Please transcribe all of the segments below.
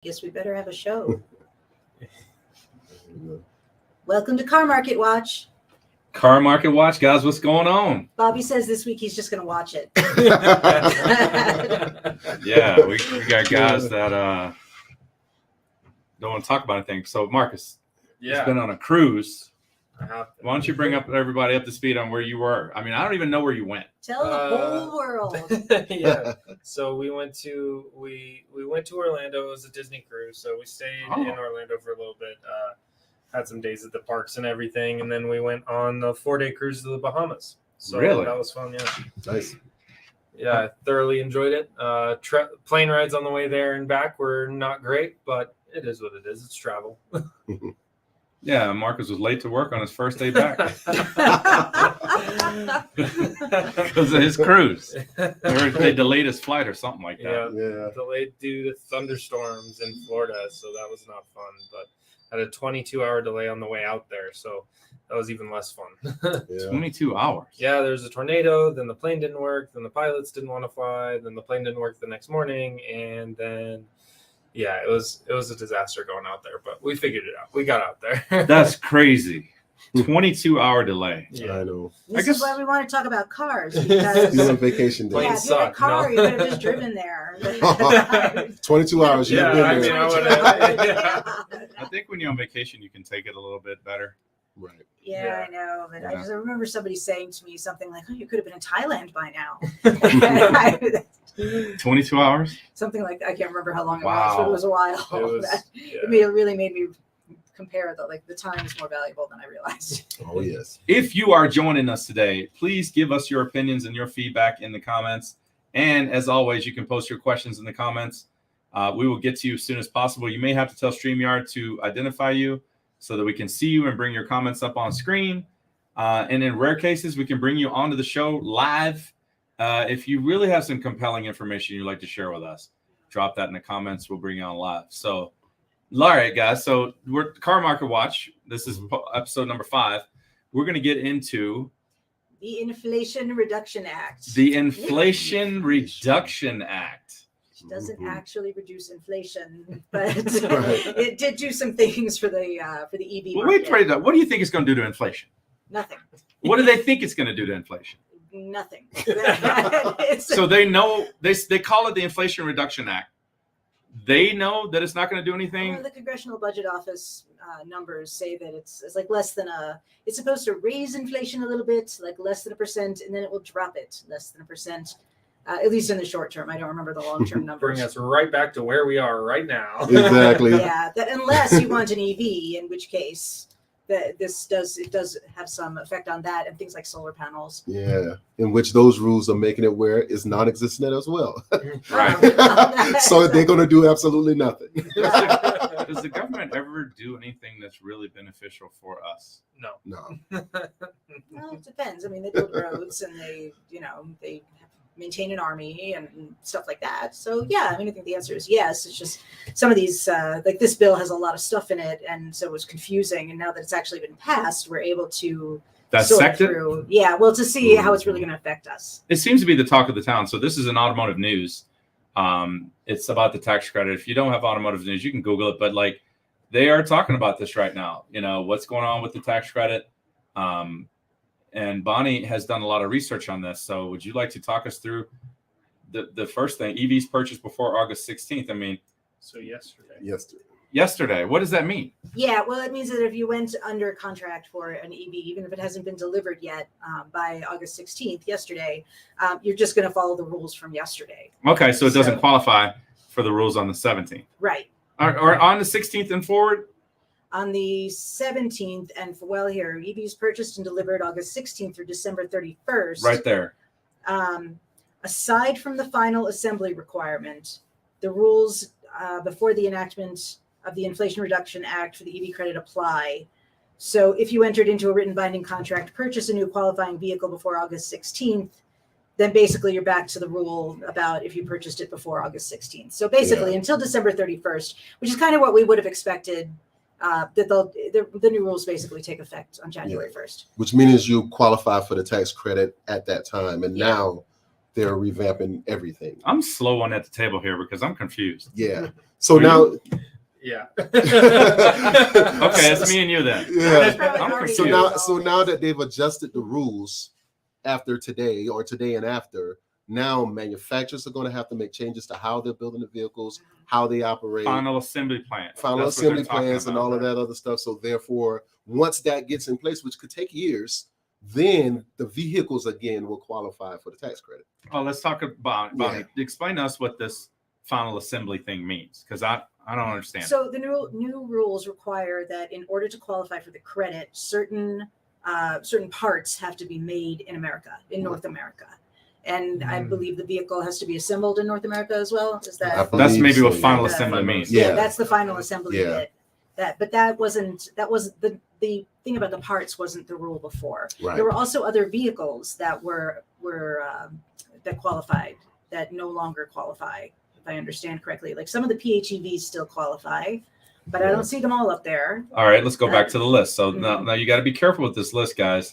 Guess we better have a show. Welcome to Car Market Watch. Car Market Watch, guys, what's going on? Bobby says this week he's just going to watch it. Yeah, we got guys that don't want to talk about anything. So, Marcus, it's been on a cruise. Why don't you bring everybody up to speed on where you were? I mean, I don't even know where you went. Tell the whole world. Yeah. So we went to Orlando. It was a Disney cruise. So we stayed in Orlando for a little bit. Had some days at the parks and everything, and then we went on a 4-day cruise to the Bahamas. So really? That was fun. Yeah. Nice. Yeah, I thoroughly enjoyed it. Plane rides on the way there and back were not great, but it is what it is. It's travel. Yeah, Marcus was late to work on his first day back because of his cruise. They delayed his flight or something like that. Yeah, delayed due to thunderstorms in Florida, so that was not fun. But had a 22-hour delay on the way out there, so that was even less fun. 22 hours. Yeah, there was a tornado, then the plane didn't work, then the pilots didn't want to fly, then the plane didn't work the next morning, and then it was a disaster going out there, but we figured it out. We got out there. That's crazy. 22-hour delay. Yeah. I know. This is why we want to talk about cars. Because you're on vacation day. If you had a car, you could have just driven there. 22 hours. Yeah, You've I been mean, there. I think when you're on vacation, you can take it a little bit better. Right. Yeah, I know. But I remember somebody saying to me something like, "Oh, you could have been in Thailand by now." 22 hours? Something like that. I can't remember how long it was, but it was a while. It really made me compare the time is more valuable than I realized. Oh, yes. If you are joining us today, please give us your opinions and your feedback in the comments. And as always, you can post your questions in the comments. We will get to you as soon as possible. You may have to tell StreamYard to identify you so that we can see you and bring your comments up on screen. And in rare cases, we can bring you onto the show live. If you really have some compelling information you'd like to share with us, drop that in the comments. We'll bring you on live. So, all right, guys. So we're Car Market Watch. This is episode number 5. We're going to get into the Inflation Reduction Act. The Inflation Reduction Act. Which doesn't actually reduce inflation, but it did do some things for the EV market. Wait, what do you think it's going to do to inflation? Nothing. What do they think it's going to do to inflation? Nothing. So they know they call it the Inflation Reduction Act. They know that it's not going to do anything. Well, the Congressional Budget Office numbers say that it's like less than it's supposed to raise inflation a little bit, like less than 1%, and then it will drop it less than 1%, at least in the short term. I don't remember the long-term numbers. Bring us right back to where we are right now. Exactly. Yeah, that unless you want an EV, in which case that it does have some effect on that and things like solar panels. Yeah, in which those rules are making it where it's non-existent as well. Right. So they're going to do absolutely nothing. Does the government ever do anything that's really beneficial for us? No. Well, it depends. I mean, they build roads and they maintain an army and stuff like that. So yeah, I mean, I think the answer is yes. It's just some of these, like this bill has a lot of stuff in it, and so it was confusing. And now that it's actually been passed, we're able to sort through. Yeah, well, to see how it's really going to affect us. It seems to be the talk of the town. So this is an automotive news. It's about the tax credit. If you don't have automotive news, you can Google it. But like, they are talking about this right now. You know what's going on with the tax credit. And Bonnie has done a lot of research on this. So would you like to talk us through the first thing, EVs purchased before August 16th? I mean, so yesterday. Yesterday. What does that mean? Yeah, well, it means that if you went under contract for an EV, even if it hasn't been delivered yet by August 16th, yesterday, you're just going to follow the rules from yesterday. Okay, so it doesn't qualify for the rules on the 17th. Right. Or on the 16th and forward? On the 17th, and here, EVs purchased and delivered August 16th through December 31st. Right there. Aside from the final assembly requirement, the rules before the enactment of the Inflation Reduction Act for the EV credit apply. So if you entered into a written binding contract to purchase a new qualifying vehicle before August 16th, then basically you're back to the rule about if you purchased it before August 16th. So basically until December 31st, which is kind of what we would have expected, that the new rules basically take effect on January 1st. Which means you qualify for the tax credit at that time. And now they're revamping everything. I'm slow on at the table here because I'm confused. Yeah. So Are now, Yeah. Okay, it's me and you then. yeah. probably I'm already confused. So now that they've adjusted the rules after today or today and after, now manufacturers are going to have to make changes to how they're building the vehicles, how they operate, Final assembly plant. final That's what they're assembly talking plans, and about. all of that other stuff. So therefore, once that gets in place, which could take years, then the vehicles again will qualify for the tax credit. Oh, let's talk about Yeah. explain to us what this final assembly thing means, because I don't understand. So the new rules require that in order to qualify for the credit, certain parts have to be made in America, in North America. And I believe the vehicle has to be assembled in North America as well. Is I that? believe That's maybe what so, final yeah. assembly means. Yeah, Yeah. that's the final assembly Yeah. bit. That was the thing about the parts wasn't the rule before. Right. There were also other vehicles that were that qualified that no longer qualify, if I understand correctly. Like some of the PHEVs still qualify, but I Yeah. don't see them all up there. All right, let's go back to the list. So Mhm. now you got to be careful with this list, guys.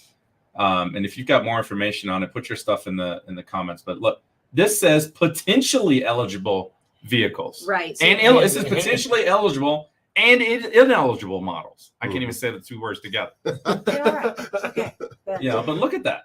And if you've got more information on it, put your stuff in the comments. But look, this says potentially eligible vehicles, Right. So and it says potentially eligible and ineligible models. I can't even say the two words together. yeah, all right. Okay. Yeah, but look at that.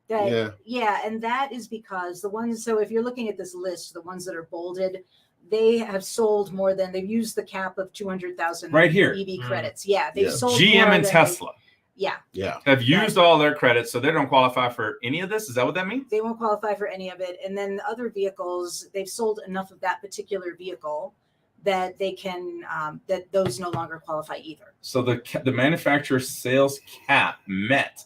And that is because the ones, so if you're looking at this list, the ones that are bolded, they have sold more than, they've used the cap of 200,000 Right here. EV credits. Yeah, they've Yeah. sold GM more and than Tesla yeah, have used all their credits, so they don't qualify for any of this. Is that what that means? they won't qualify for any of it. And then the other vehicles, they've sold enough of that particular vehicle that they can, that those no longer qualify either. So the manufacturer sales cap met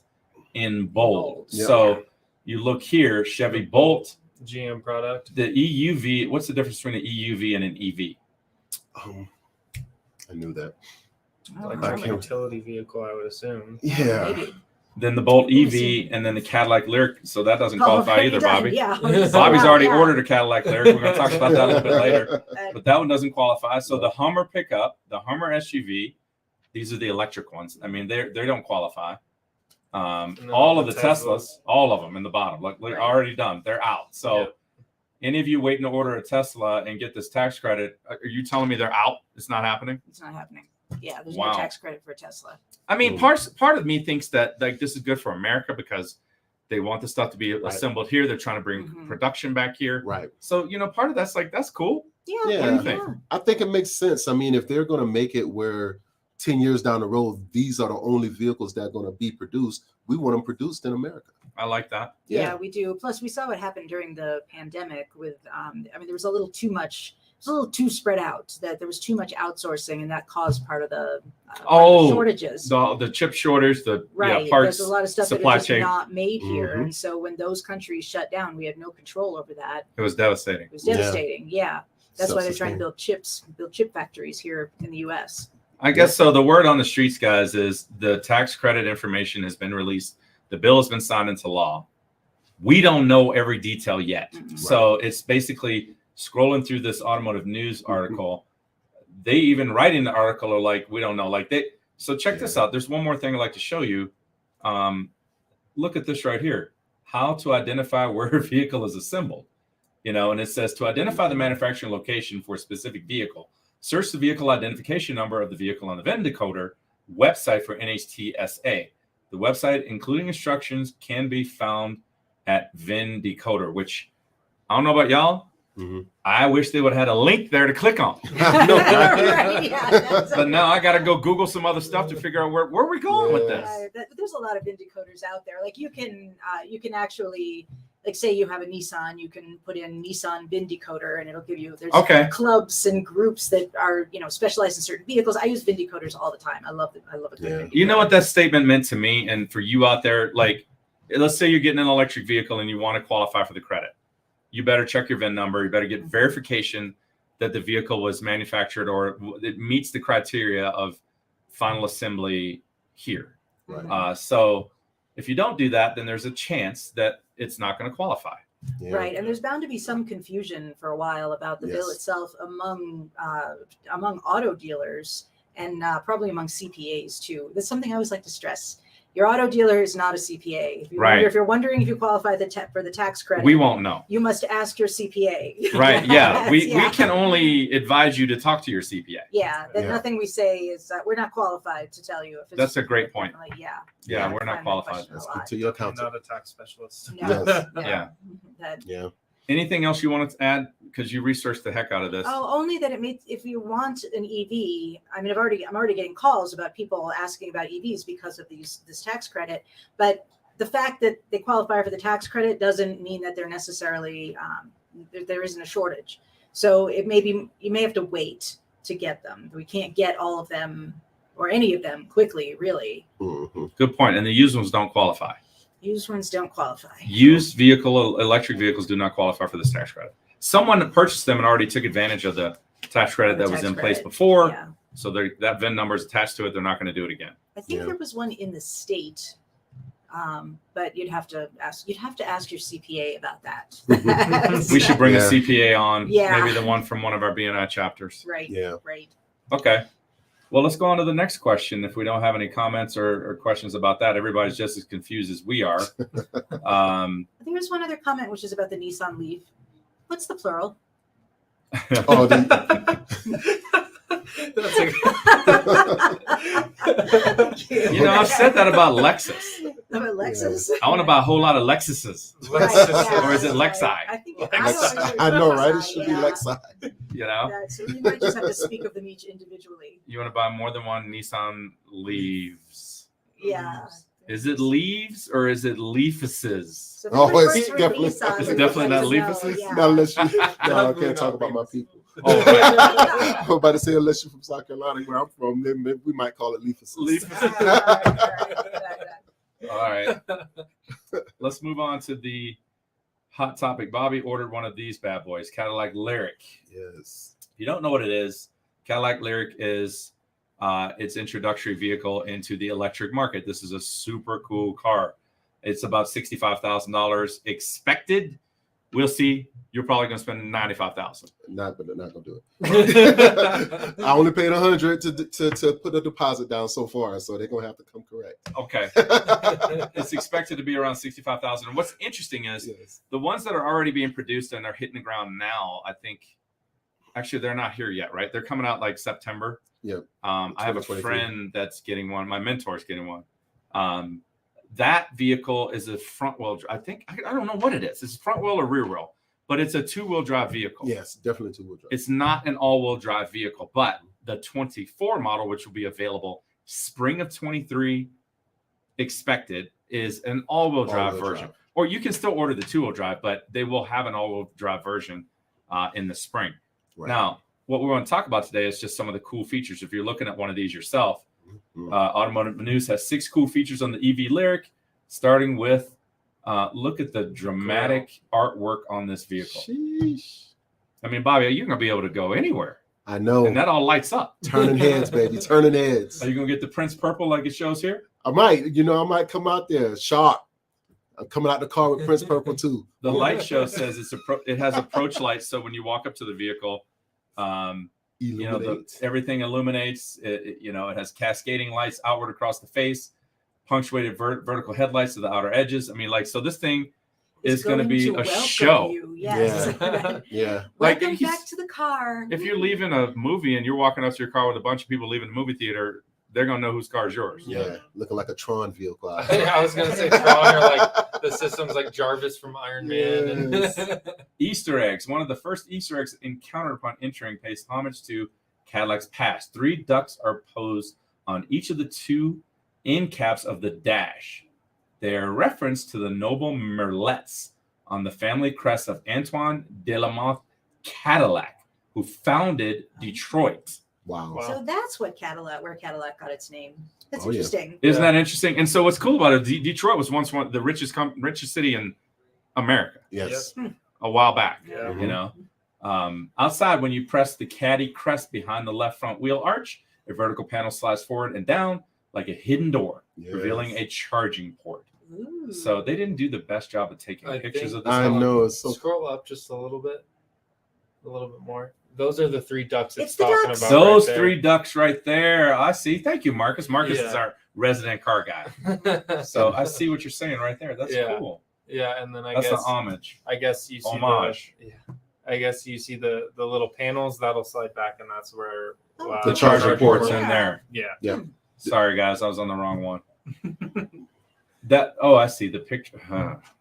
in bold. Yep. So you look here, Chevy Bolt, GM product. the EUV. What's the difference between an EUV and an EV? I knew that. Like I a can't- utility vehicle, I would assume. Yeah. Maybe. Then the Bolt EV, and then the Cadillac Lyric. So that doesn't qualify either, it doesn't, Bobby. Yeah. Bobby's already Yeah. ordered a Cadillac Lyric. We're going to talk about that a little bit later. Uh, But that one doesn't qualify. So the Hummer pickup, the Hummer SUV, these are the electric ones. I mean, they don't qualify. All of the Teslas, all of them in the bottom, like they're already done. They're out. So Yeah. any of you waiting to order a Tesla and get this tax credit, are you telling me they're out? It's not happening? It's not happening. Yeah, there's Wow. no tax credit for a Tesla. I mean, part of me thinks that like this is good for America because they want the stuff to be assembled here. They're trying to bring Mhm. production back here. Right. So, part of that's like, that's cool. Yeah. Yeah. What do you think? I think it makes sense. I mean, if they're going to make it where 10 years down the road, these are the only vehicles that are going to be produced, we want them produced in America. I like that. Yeah, we do. Plus, we saw what happened during the pandemic with, there was a little too much, it was a little too spread out, that there was too much outsourcing, and that caused part of the shortages. The chip shortage, the Right. parts, There's a lot of stuff that supply is just chain. not made here. Mhm. And so when those countries shut down, we had no control over that. It was devastating. It was Yeah. devastating. Yeah. That's why they're trying to Self-sustained. build chip factories here in the US. I guess so. The word on the streets, guys, is the tax credit information has been released. The bill has been signed into law. We don't know every detail yet. Mhm. So it's basically scrolling through this automotive news article. They even write in the article are like, we don't know. So check this out. There's one more thing I'd like to show you. Look at this right here. How to identify where a vehicle is assembled. And it says to identify the manufacturing location for a specific vehicle, search the vehicle identification number of the vehicle on the VIN decoder website for NHTSA. The website, including instructions, can be found at VIN decoder, which I don't know about y'all. Mm-hmm. I wish they would have had a link there to click on. Right, yeah, But now I got to go Google some other stuff to figure out where are we going with this. There's a lot of VIN decoders out there. Like you can actually, like say you have a Nissan, you can put in Nissan VIN decoder and it'll give you, there's clubs and groups that are, specialized in certain vehicles. I use VIN decoders all the time. I love it. I love it. Yeah. You know what that statement meant to me and for you out there? Like, let's say you're getting an electric vehicle and you want to qualify for the credit. You better check your VIN number. You better get verification that the vehicle was manufactured or it meets the criteria of final assembly here. Right. So if you don't do that, then there's a chance that it's not going to qualify. Yeah. Right, and there's bound to be some confusion for a while about the bill itself among auto dealers and probably among CPAs too. That's something I always like to stress. Your auto dealer is not a CPA. If you're wondering if you qualify for the tax credit, we won't know. You must ask your CPA. Right? Yeah. We can only advise you to talk to your CPA. Yeah. Nothing we say is we're not qualified to tell you if it's. That's a great point. Yeah, we're not qualified. To your accountant. I'm not a tax specialist. No. Yes. Yeah. Anything else you wanted to add? Because you researched the heck out of this. Oh, only that if you want an EV, I mean, I'm already getting calls about people asking about EVs because of this tax credit. But the fact that they qualify for the tax credit doesn't mean that they're necessarily there isn't a shortage. So you may have to wait to get them. We can't get all of them or any of them quickly, really. Mm-hmm. Good point. And the used ones don't qualify. Used ones don't qualify. Used electric vehicles do not qualify for this tax credit. Someone that purchased them and already took advantage of the tax credit that was in place before. Yeah. So that VIN number is attached to it. They're not going to do it again. I think there was one in the state, but you'd have to ask your CPA about that. We should bring a CPA on. Yeah. Maybe the one from one of our BNI chapters. Right. Yeah. Right. Okay. Well, let's go on to the next question. If we don't have any comments or questions about that, everybody's just as confused as we are. I think there's one other comment, which is about the Nissan Leaf. What's the plural? Oh, I've said that about Lexus. About Lexus? I want to buy a whole lot of Lexuses. Or is it Lexi? I think I know, right? It should be Lexi. So you might just have to speak of them each individually. You want to buy more than one Nissan Leaves. Yeah. Is it Leaves or is it Leafuses? So it's definitely not Leafuses? Yeah. Not unless I can't talk about my people. Oh, right. I'm about to say, unless you're from South Carolina, where I'm from, then we might call it Leafuses. All right. Let's move on to the hot topic. Bobby ordered one of these bad boys, Cadillac Lyric. Yes. If you don't know what it is, Cadillac Lyric is its introductory vehicle into the electric market. This is a super cool car. It's about $65,000 expected. We'll see. You're probably going to spend $95,000. Not gonna do it. I only paid $100 to put a deposit down so far, so they're gonna have to come correct. Okay. It's expected to be around $65,000. And what's interesting is the ones that are already being produced and are hitting the ground now. I think actually they're not here yet, right? They're coming out like September. Yeah. I have a friend that's getting one. My mentor is getting one. That vehicle is a front wheel. I don't know what it is. It's front wheel or rear wheel, but it's a 2-wheel drive vehicle. Yes, definitely 2-wheel drive. It's not an all-wheel drive vehicle, but the 24 model, which will be available spring of 23 expected, is an all-wheel drive version. Or you can still order the 2-wheel drive, but they will have an all-wheel drive version in the spring. Right. Now, what we're going to talk about today is just some of the cool features. If you're looking at one of these yourself, Automotive News has 6 cool features on the EV Lyric, starting with look at the dramatic artwork on this vehicle. Sheesh. I mean, Bobby, you're going to be able to go anywhere. I know. And that all lights up. Turning heads, baby. Turning heads. Are you going to get the Prince Purple like it shows here? I might. I might come out there sharp. I'm coming out the car with Prince Purple too. The light show says it has approach lights, so when you walk up to the vehicle, everything illuminates. It has cascading lights outward across the face, punctuated vertical headlights to the outer edges. I mean, so this thing is going to be a show. Yes. Yeah. Welcome back to the car. If you're leaving a movie and you're walking up to your car with a bunch of people leaving the movie theater, they're going to know whose car is yours. Yeah. Looking like a Tron vehicle. I was going to say Tron, or like the systems like Jarvis from Iron Man. And Easter eggs. One of the first Easter eggs encountered upon entering pays homage to Cadillac's past. 3 ducks are posed on each of the 2 end caps of the dash. They are a reference to the noble merlets on the family crest of Antoine de la Motte Cadillac, who founded Detroit. Wow. So that's where Cadillac got its name. That's interesting. Isn't that interesting? And so what's cool about it, Detroit was once one of the richest city in America. Yes. A while back. Yeah. Outside, when you press the Caddy crest behind the left front wheel arch, a vertical panel slides forward and down like a hidden door, revealing a charging port. Ooh. So they didn't do the best job of taking pictures of this. I know. It's so scroll up just a little bit more. Those are the 3 ducks It's talking ducks. about. Those 3 ducks right there. I see. Thank you, Marcus. Marcus is our resident car guy. So I see what you're saying right there. That's cool. Yeah, and then that's an homage. I guess you see homage. I guess you see the little panels that'll slide back, and that's where the charger port's in there. Yeah. Sorry guys, I was on the wrong one. I see the picture.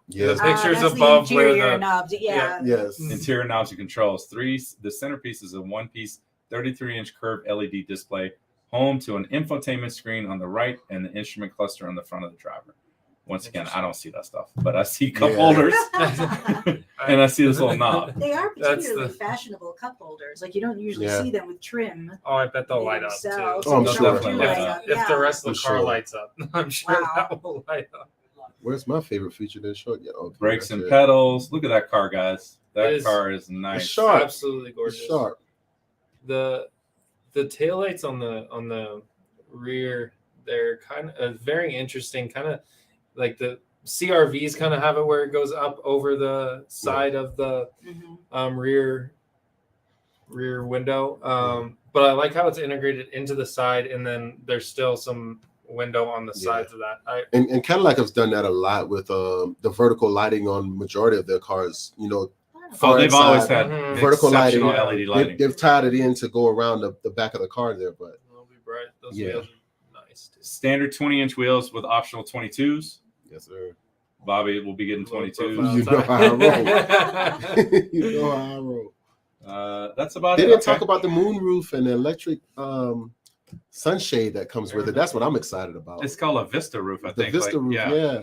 The pictures above the where the knobs. Yes. Interior knobs and controls. The centerpiece is a one-piece 33-inch curved LED display, home to an infotainment screen on the right and the instrument cluster on the front of the driver. Once again, I don't see that stuff, but I see cup holders and I see this little knob. They are particularly fashionable cup holders. Like you don't usually see them with trim. Oh, I bet they'll light up too. Oh, I'm sure. If the rest of the car lights up, I'm sure that will light up. Where's my favorite feature that's short? Brakes and pedals. Look at that car, guys. That car is nice. It's sharp. Absolutely gorgeous. It's sharp. The taillights on the rear, they're kind of very interesting, kind of like the CRVs kind of have it where it goes up over the side of the rear window. But I like how it's integrated into the side, and then there's still some window on the sides of that. And Cadillac has done that a lot with the vertical lighting on majority of their cars. You know, they've always had vertical lighting. LED lighting. They've tied it in to go around the back of the car there, but it'll be bright. Those wheels are nice. Standard 20-inch wheels with optional 22s. Yes, sir. Bobby will be getting 22s. You know how I roll. You know how I roll. That's about they it. They didn't talk about the moonroof and the electric sunshade that comes with it. That's what I'm excited about. It's called a Vista roof, I think. The Vista roof, yeah.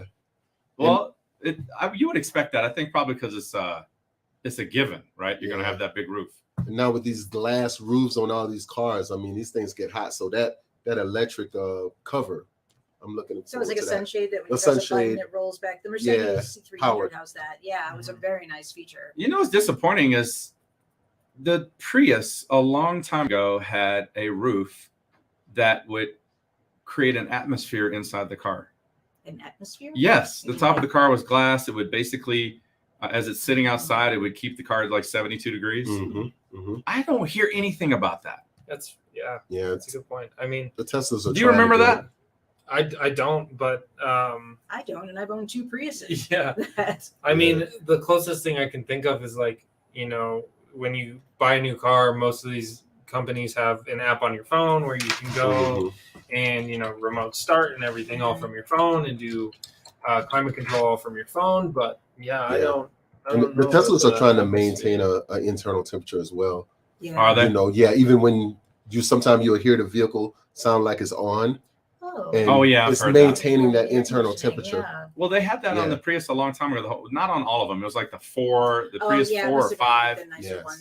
Well, you would expect that. I think probably because it's a given, right? You're going to have that big roof. And now with these glass roofs on all these cars, I mean, these things get hot. So that electric cover, I'm looking at. So it's like a sunshade that when the you press a button, it rolls back. The Mercedes C300 has that. Yeah, it was a very nice feature. You know what's disappointing is the Prius a long time ago had a roof that would create an atmosphere inside the car. An atmosphere? Yes. The top of the car was glass. It would basically, as it's sitting outside, it would keep the car at like 72 degrees. I don't hear anything about that. That's that's a good point. I mean, the Teslas are. Do you remember that? I don't, but I don't, and I've owned 2 Priuses. Yeah. I mean, the closest thing I can think of is like, you know, when you buy a new car, most of these companies have an app on your phone where you can go and, you know, remote start and everything all from your phone and do climate control all from your phone. But I don't know. The Teslas are trying to maintain an internal temperature as well. Yeah. Are they? You know, even when sometimes you'll hear the vehicle sound like it's on. And it's maintaining that internal temperature. Yeah. Well, they had that on the Prius a long time ago. Not on all of them. It was like the Prius 4 or 5.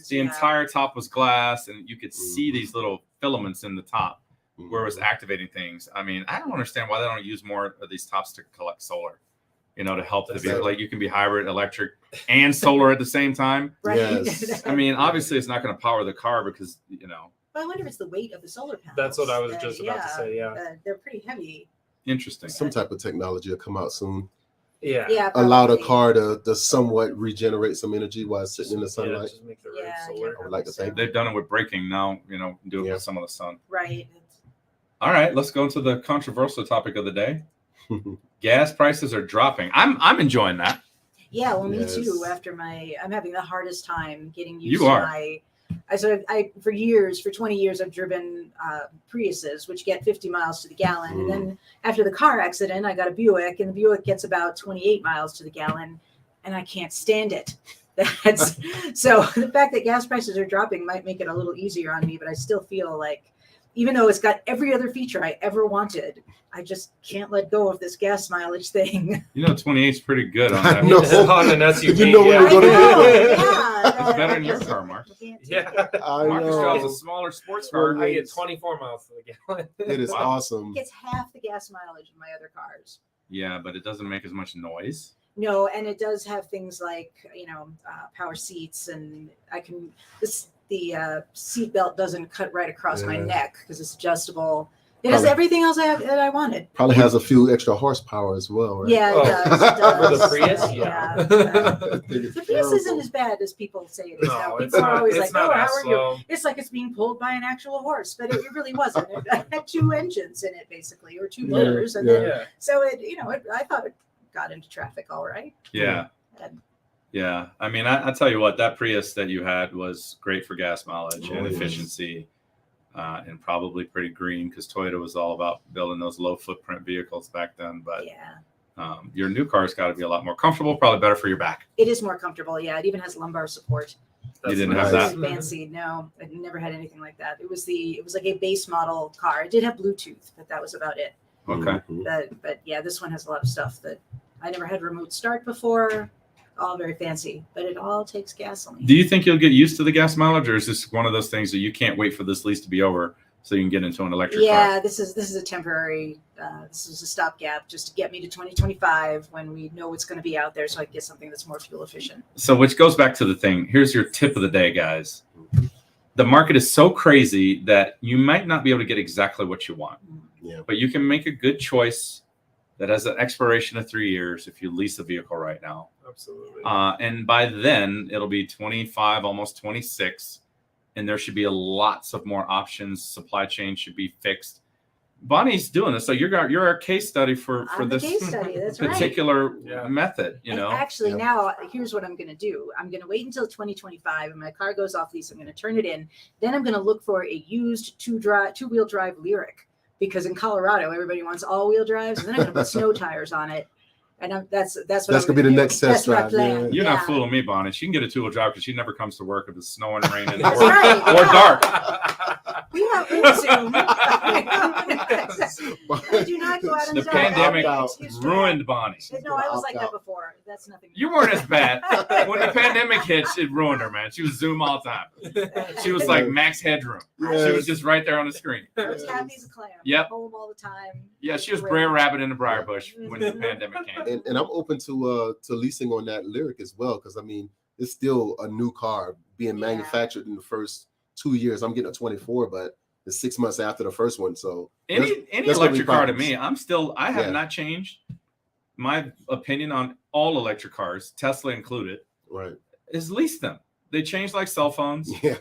The entire top was glass, and you could see these little filaments in the top where it was activating things. I mean, I don't understand why they don't use more of these tops to collect solar, you know, to help the vehicle. Like you can be hybrid, electric, and solar at the same time. Right. Yes. I mean, obviously, it's not going to power the car because, you know. Well, I wonder if it's the weight of the solar panels. That's what I was just about to say. Yeah, they're pretty heavy. Interesting. Some type of technology will come out soon. Yeah. Allow the car to somewhat regenerate some energy while it's sitting in the sunlight. Just make the road solar. I would like to think they've done it with braking now. You know, do it with some of the sun. Right. All right, let's go into the controversial topic of the day. Gas prices are dropping. I'm enjoying that. Yeah, well, me too. After I'm having the hardest time getting used to my. For 20 years, I've driven Priuses, which get 50 miles to the gallon. And then after the car accident, I got a Buick, and the Buick gets about 28 miles to the gallon, and I can't stand it. So the fact that gas prices are dropping might make it a little easier on me, but I still feel like, even though it's got every other feature I ever wanted, I just can't let go of this gas mileage thing. You know, 28 is pretty good on that. No. On an SUV. You know where you're going to get it. It's better than your car, Mark. Yeah. Marcus drives a smaller sports car. I get 24 miles to the gallon. It is awesome. It gets half the gas mileage of my other cars. Yeah, but it doesn't make as much noise. No, and it does have things like, you know, power seats, and the seat belt doesn't cut right across my neck because it's adjustable. It has Probably. everything else that I wanted. Probably has a few extra horsepower as well, right? Yeah, it Oh, does. It does. For the Prius, yeah. The Prius isn't as bad as people say it is. No, Now. it's People are not. always It's like, not "Oh, how as are slow. you?" It's like it's being pulled by an actual horse, but it really wasn't. It had 2 engines in it, basically, or 2 motors, and then Yeah. so I thought it got into traffic all right. Yeah. And Yeah. I mean, I tell you what, that Prius that you had was great for gas mileage and yes. efficiency, and probably pretty green because Toyota was all about building those low footprint vehicles back then. But yeah, your new car's got to be a lot more comfortable, probably better for your back. it is more comfortable. Yeah, it even has lumbar support. You didn't have that? Fancy? No, I never had anything like that. It was like a base model car. It did have Bluetooth, but that was about it. Okay. But yeah, this one has a lot of stuff that I never had remote start before. All very fancy, but it all takes gasoline. Do you think you'll get used to the gas mileage, or is this one of those things that you can't wait for this lease to be over so you can get into an electric car? Yeah, this is a temporary. This is a stopgap just to get me to 2025 when we know what's going to be out there, so I can get something that's more fuel efficient. So, which goes back to the thing. Here's your tip of the day, guys. The market is so crazy that you might not be able to get exactly what you want, Yeah. but you can make a good choice that has an expiration of 3 years if you lease a vehicle right now. Absolutely. And by then it'll be 25, almost 26, and there should be lots of more options. Supply chain should be fixed. Bonnie's doing this, so you're a case study for I'm the this case study. That's right. particular Yeah. method. You And know, actually, Yeah. now here's what I'm going to do. I'm going to wait until 2025, and my car goes off lease. I'm going to turn it in. Then I'm going to look for a used two-wheel drive Lyric, because in Colorado everybody wants all-wheel drives, and then I'm going to put snow tires on it. And that's what That's I'm gonna be gonna the do. next test That's my drive, plan. yeah. you're Yeah. not fooling me, Bonnie. She can get a two-wheel drive because she never comes to work if it's snowing, raining, That's or, right. or dark. We have Zoom. I do not go out in The dark. pandemic I have an excuse for that. ruined Bonnie. No, I was like that before. That's nothing. You weren't as bad. When the pandemic hit, it ruined her, man. She was Zoom all the time. She was like max headroom. She was just right there on the screen. I was happy as a clam. Yep. Home all the time. Yeah, she was Great. Brer Rabbit in the briar bush when the pandemic came. And I'm open to leasing on that Lyric as well, because I mean it's still a new car being Yeah. manufactured in the first 2 years. I'm getting a 24, but it's 6 months after the first one. So Any that's gonna be electric car to problems. me, I have Yeah. not changed my opinion on all electric cars, Tesla included, right, is lease them. They change like cell phones. yeah,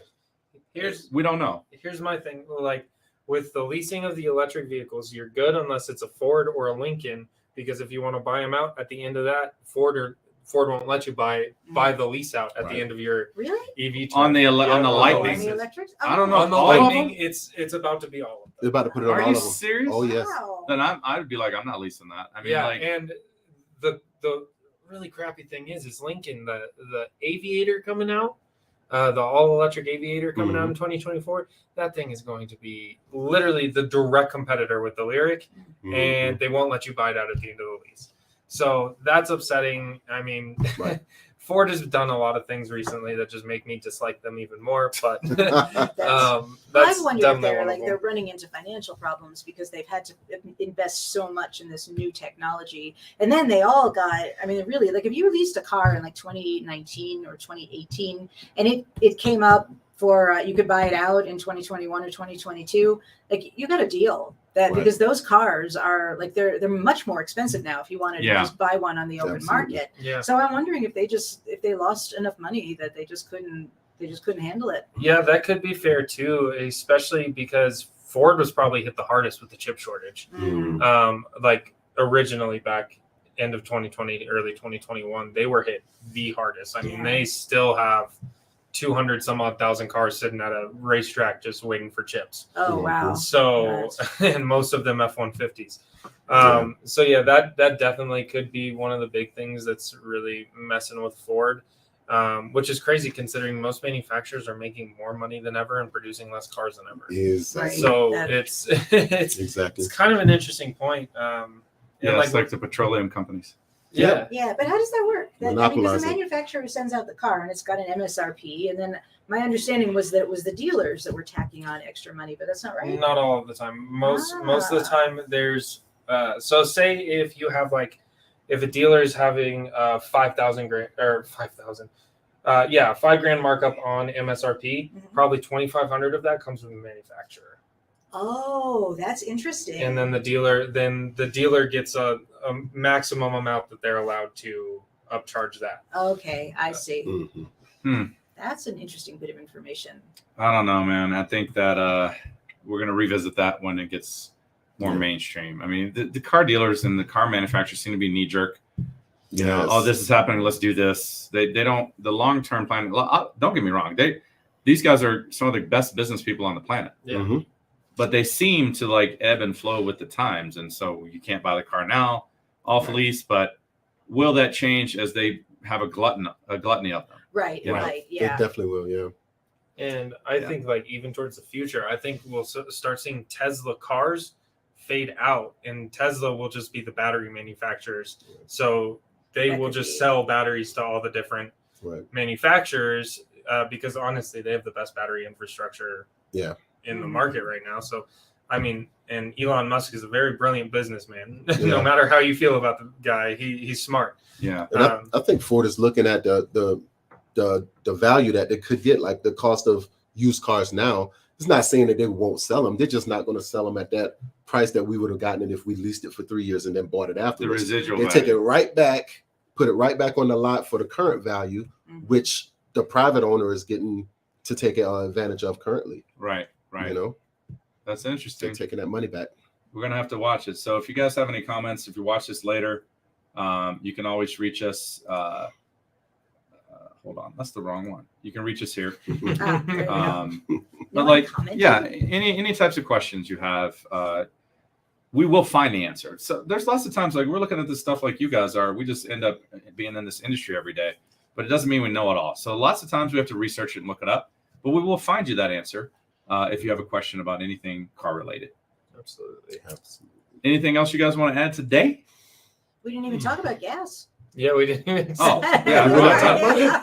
We don't know. Here's my thing. Like with the leasing of the electric vehicles, you're good unless it's a Ford or a Lincoln, because if you want to buy them out at the end of that, Ford won't let you buy the lease out at Right. the end of your Really? EV term. On the Yeah, on the Oh, Lightning. on the electrics? I don't know. On the All of Lightning, them? it's about to be all of they're them. about to put it on Are all you of them. serious? Oh yes, Wow. Then I'd be like, I'm not leasing that. I mean, Yeah, like, and the really crappy thing is Lincoln, the Aviator coming out, the all electric Aviator coming out in 2024. That thing is going to be literally the direct competitor with the Lyric, and they won't let you buy it out at the end of the lease. So that's upsetting. I mean, Right. Ford has done a lot of things recently that just make me dislike them even more. But That's, that's I've wondered if definitely they're one of they're them. running into financial problems because they've had to invest so much in this new technology, and then they all got. I mean, really, like if you released a car in like 2019 or 2018, and it came up for you could buy it out in 2021 or 2022, like you got a deal. That Right. because those cars are like they're much more expensive now if you wanted to Yeah. just buy one on the open Absolutely. market. Yeah. So I'm wondering if they lost enough money that they just couldn't handle it. Yeah, that could be fair too, especially because Ford was probably hit the hardest with the chip shortage. Like originally back end of 2020, early 2021, they were hit the hardest. I mean, Yeah. they still have 200 some odd thousand cars sitting at a racetrack just waiting for chips. Oh wow. So, and most of them F-150s. So yeah, that definitely could be one of the big things that's really messing with Ford. Which is crazy considering most manufacturers are making more money than ever and producing less cars than ever. Is Right. So That- it's exactly. kind of an interesting point. yeah, and it's like the petroleum companies. yeah, Yeah, but how does that work? Because Monopolize the it. manufacturer sends out the car and it's got an MSRP, and then my understanding was that it was the dealers that were tacking on extra money, but that's not right. not all of the time. Most of the time, there's so say if you have like if a dealer is having 5,000 grand or 5,000. $5,000 markup on MSRP. Mhm. Probably 2,500 of that comes from the manufacturer. Oh, that's interesting. And then the dealer gets a maximum amount that they're allowed to upcharge that. Okay, I see. Mm-hmm. That's an interesting bit of information. I don't know, man. I think that we're gonna revisit that when it gets more mainstream. I mean, the car dealers and the car manufacturers seem to be knee jerk. You know, oh, this is happening, let's do this. They don't, the long term planning. Don't get me wrong, these guys are some of the best business people on the planet. Yeah. Mm-hmm. But they seem to like ebb and flow with the times, and so you can't buy the car now off lease. But will that change as they have a gluttony of them? Right, You know? right, yeah. It definitely will, yeah. And I think like even towards the future, I think we'll start seeing Tesla cars fade out, and Tesla will just be the battery manufacturers. So they will just sell batteries to all the different manufacturers because honestly, they have the best battery infrastructure in the market right now. So, I mean, and Elon Musk is a very brilliant businessman. No matter how you feel about the guy, he's smart. Yeah. And I think Ford is looking at the value that they could get, like the cost of used cars now. It's not saying that they won't sell them. They're just not going to sell them at that price that we would have gotten it if we leased it for 3 years and then bought it afterwards. The residual they value. take it right back, put it right back on the lot for the current value, which the private owner is getting to take advantage of currently. Right. You know, that's interesting. they're taking that money back. We're gonna have to watch it. So if you guys have any comments, if you watch this later, you can always reach us. Hold on, that's the wrong one. You can reach us here. But like, any types of questions you have, we will find the answer. So there's lots of times like we're looking at this stuff like you guys are. We just end up being in this industry every day, but it doesn't mean we know it all. So lots of times we have to research it and look it up, but we will find you that answer if you have a question about anything car related. Absolutely. Anything else you guys want to add today? We didn't even talk about gas. Yeah, we didn't. Oh, yeah.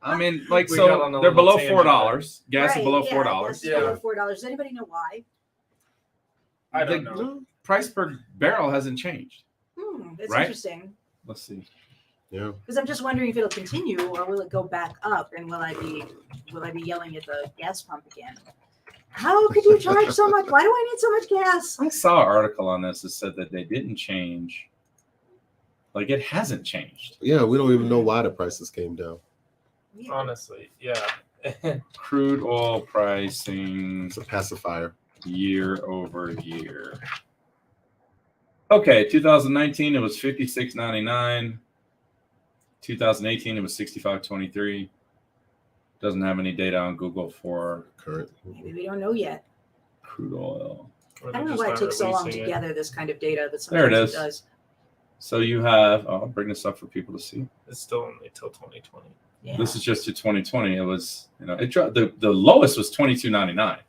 I mean, like, so they're below $4. Gas is below $4. Below $4. Does anybody know why? I don't know. The price per barrel hasn't changed. That's interesting. Let's see. Yeah. Because I'm just wondering if it'll continue or will it go back up, and will I be yelling at the gas pump again? How could you charge so much? Why do I need so much gas? I saw an article on this that said that they didn't change. Like, it hasn't changed. Yeah, we don't even know why the prices came down. Honestly, yeah. Crude oil pricing. It's a pacifier. Year over year. Okay, 2019 it was $56.99. 2018 it was $65.23. Doesn't have any data on Google for current. Maybe we don't know yet. Crude oil. I don't know why it takes so long to gather this kind of data, but there it sometimes is. it does. So you have, I'll bring this up for people to see. It's still only till 2020. Yeah. This is just to 2020. It was, it dropped. The lowest was $22.99.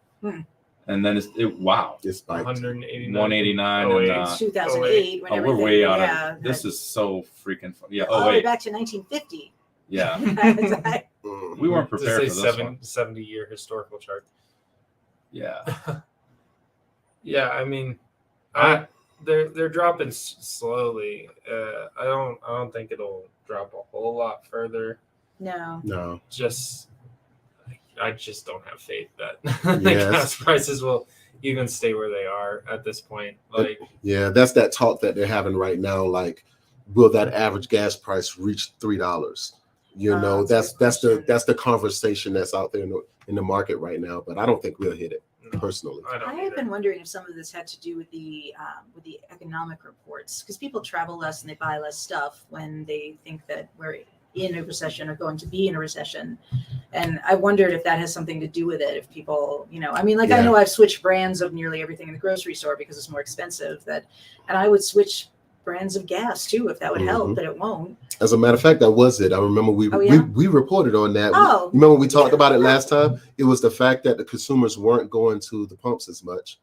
And then It's spiked. 189. 189. It's 2008. When we're way out of it. This is so freaking fun. Yeah. all the way back to 1950. Yeah. We weren't prepared for this one. 70-year historical chart. Yeah. Yeah, I mean, they're dropping slowly. I don't think it'll drop a whole lot further. No. I just don't have faith that the gas prices will even stay where they are at this point. Like, yeah, that's that talk that they're having right now. Like, will that average gas price reach $3? You know, that's the conversation that's out there in the market right now. But I don't think we'll hit it personally. I have been wondering if some of this had to do with the economic reports, because people travel less and they buy less stuff when they think that we're in a recession or going to be in a recession. And I wondered if that has something to do with it. If people, I mean, like, I know I've switched brands of nearly everything in the grocery store because it's more expensive, and I would switch brands of gas too if that would help, but it won't. As a matter of fact, that was it. I remember we reported on that. Remember we talked about it last time? It was the fact that the consumers weren't going to the pumps as much.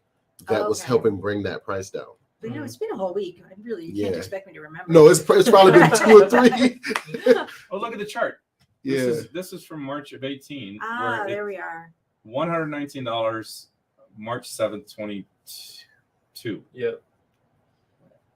That was helping bring that price down. But it's been a whole week. You can't expect me to remember. No, it's probably been 2 or 3. Oh, look at the chart. Yeah. This is from March of 18. There we are. $119, March 7th, 22. Yep.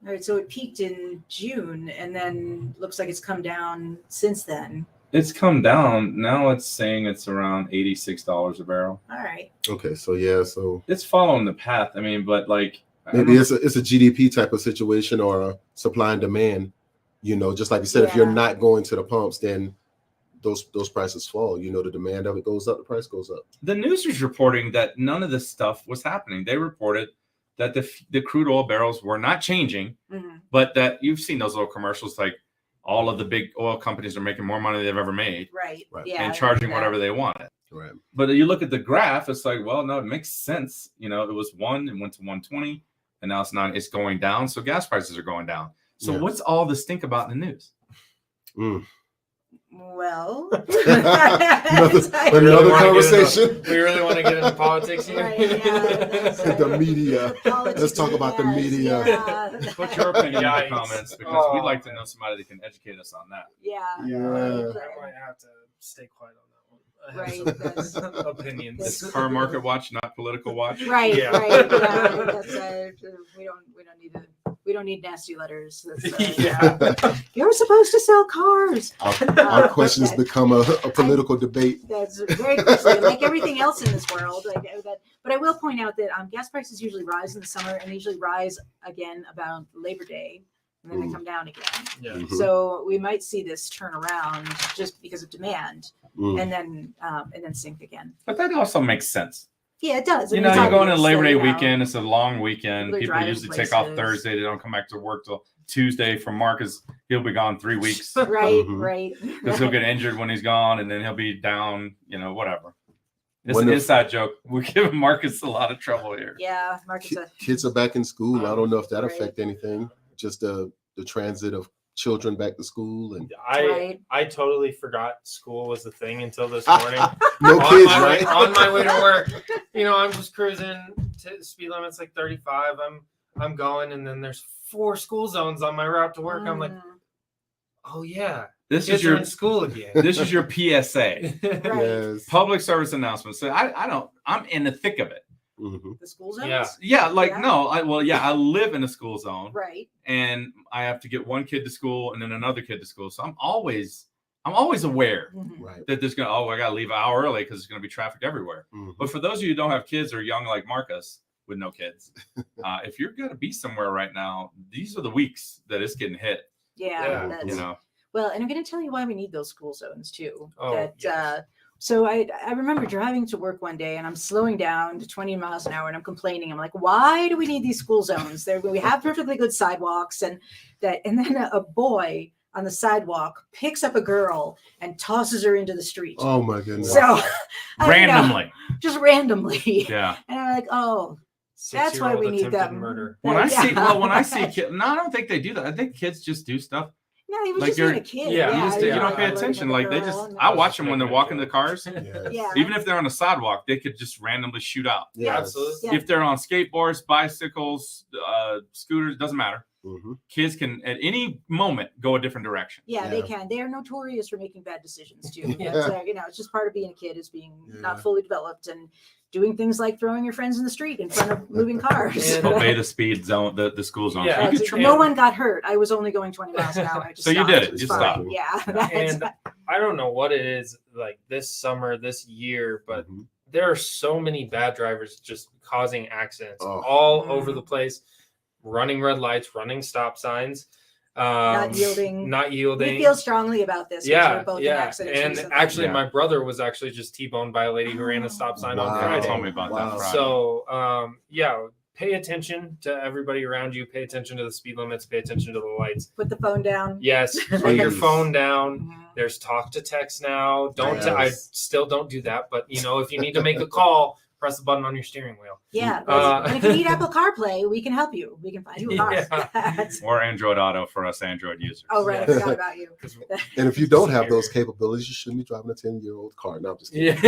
All right, so it peaked in June, and then looks like it's come down since then. It's come down. Now it's saying it's around $86 a barrel. All right. Okay, so yeah, so It's following the path. I mean, but like maybe it's a GDP type of situation or a supply and demand. You know, just like you said, if you're not going to the pumps, then those prices fall. You know, the demand of it goes up, the price goes up. The news was reporting that none of this stuff was happening. They reported that the crude oil barrels were not changing, but that you've seen those little commercials like all of the big oil companies are making more money than they've ever made. Right. Yeah. And charging whatever they wanted. Right. But you look at the graph, it's like, well, no, it makes sense. You know, it was 1 and went to 120, and now it's not. It's going down. So gas prices are going down. So what's all this stink about in the news? Well, another conversation. We really want to get into politics here. Right, the media. Let's talk about the media. Yeah. Put your opinion in the comments because we'd like to know somebody that can educate us on that. Yeah. I might have to stay quiet on that one. Right. Opinions. It's car market watch, not political watch. Right. Yeah. Right. Yeah. That's, we don't need nasty letters. That's, you're supposed to sell cars. Our questions become a political debate. That's very quickly, like everything else in this world. I know that, but I will point out that gas prices usually rise in the summer and they usually rise again about Labor Day, and then they come down again. Yeah. So we might see this turn around just because of demand, and then sink again. But that also makes sense. Yeah, it does. You know, you're going to Labor Day weekend. It's a long weekend. People usually take off places. Thursday. They don't come back to work till Tuesday. For Marcus, he'll be gone 3 weeks. Right, right. Because he'll get injured when he's gone, and then he'll be down, you know, whatever. It's an inside joke. We're giving Marcus a lot of trouble here. Yeah, Marcus. Kids are back in school. I don't know if that affect anything. Just the transit of children back to school. And I totally forgot school was a thing until this morning. No kids, right? On my way to work, you know, I'm just cruising. Speed limit's like 35. I'm going, and then there's 4 school zones on my route to work. I'm like, oh yeah, this kids is your are in school again. This is your PSA, Yes. public service announcement. So I'm in the thick of it. The school zones? Yeah. I live in a school zone. Right. And I have to get one kid to school and then another kid to school. So I'm always aware that there's I got to leave an hour early because there's going to be traffic everywhere. But for those of you who don't have kids or young like Marcus with no kids, if you're going to be somewhere right now, these are the weeks that it's getting hit. Yeah. You know. Well, and I'm going to tell you why we need those school zones too. Yes. So I remember driving to work one day and I'm slowing down to 20 miles an hour and I'm complaining. I'm like, why do we need these school zones? We have perfectly good sidewalks and then a boy on the sidewalk picks up a girl and tosses her into the street. Oh my goodness. So randomly. Just randomly. Yeah. And I'm like, oh, that's why we need them. Murder. When I see kids, no, I don't think they do that. I think kids just do stuff. No, he was Like just being a kid. You don't pay attention. Like they just, I watch them when they're walking the cars. Yeah. Even if they're on the sidewalk, they could just randomly shoot out. Yeah, absolutely. Yeah. If they're on skateboards, bicycles, scooters, doesn't matter. Kids can at any moment go a different direction. Yeah, they can. They are notorious for making bad decisions too. Yeah. That's, it's just part of being a kid is being not fully developed and doing things like throwing your friends in the street in front of moving cars. Obey the speed zone, the school zone. Yeah. No one got hurt. I was only going 20 miles an hour. I just So you stopped. did it. was You fine. stopped. Yeah. And I don't know what it is like this summer, this year, but there are so many bad drivers just causing accidents all over the place, running red lights, running stop signs. Not yielding. We feel strongly about this. Yeah, both in accidents and recently. actually, my brother was actually just T-boned by a lady who ran a stop sign on He Friday. told me about that Friday. So, pay attention to everybody around you. Pay attention to the speed limits. Pay attention to the lights. Put the phone down. Yes, put your phone down. There's talk to text now. I still don't do that, but if you need to make a call, press the button on your steering wheel. Yeah, and if you need Apple CarPlay, we can help you. We can find you a car. Or Android Auto for us Android users. Oh, right. I forgot about you. And if you don't have those capabilities, you shouldn't be driving a 10-year-old car. No, I'm just kidding.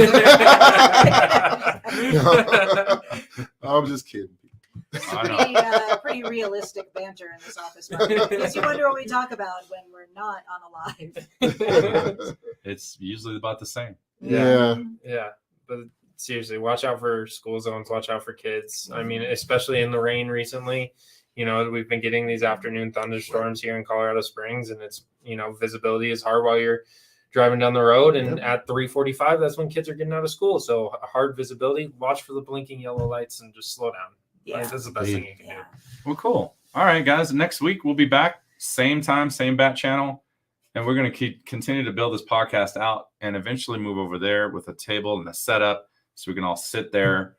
I'm just kidding. Pretty realistic banter in this office, because you wonder what we talk about when we're not unalive. It's usually about the same. Yeah. But seriously, watch out for school zones. Watch out for kids. I mean, especially in the rain recently. We've been getting these afternoon thunderstorms here in Colorado Springs, and it's visibility is hard while you're driving down the road, and at 3:45, that's when kids are getting out of school. So hard visibility, watch for the blinking yellow lights, and just slow down. Yeah. Like, that's the best thing you can do. Well, cool. All right, guys. Next week we'll be back, same time, same bat channel, and we're going to continue to build this podcast out, and eventually move over there with a table and a setup so we can all sit there.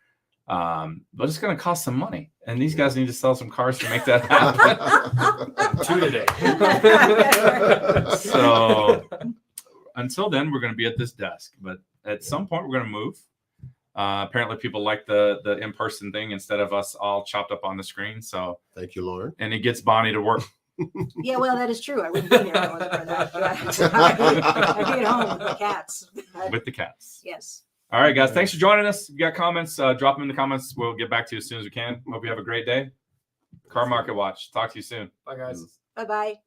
But it's going to cost some money, and these guys need to sell some cars to make that happen. 2 today. So until then, we're going to be at this desk, but at some point we're going to move. Apparently people like the in-person thing instead of us all chopped up on the screen. So thank you, Lauren. And it gets Bonnie to work. Yeah, well, that is true. I wouldn't be here if it wasn't for that. I'd be at home with the cats. With the cats. Yes. All right, guys. Thanks for joining us. If you got comments, drop them in the comments. We'll get back to you as soon as we can. Hope you have a great day. Car Market Watch. Talk to you soon. Bye, guys. Bye-bye.